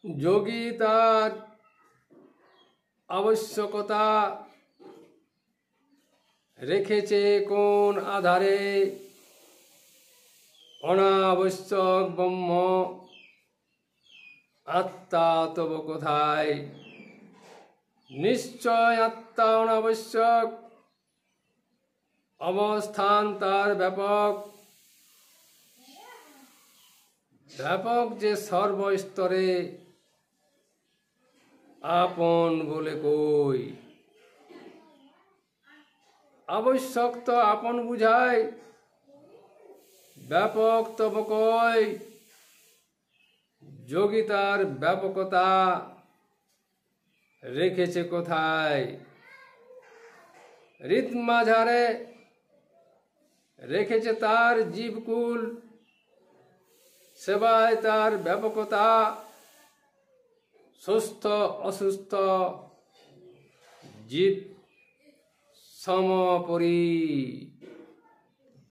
যোগী তার আবশ্যকতা রেখেছে কোন আধারে, অনাবশ্যক ব্রহ্ম আত্মা তব কোথায়। নিশ্চয় আত্মা অনাবশ্যক, অবস্থান তার ব্যাপক। ব্যাপক যে সর্বস্তরে, আপন বলে কই। আবশ্যক তো আপন বুঝায়, ব্যাপক তব কয়। যোগী তার ব্যাপকতা রেখেছে কোথায়। হৃদ মাঝারে রেখেছে তার জীবকুল, সেবায় তার ব্যাপকতা। সুস্থ অসুস্থ জীব সমপরি।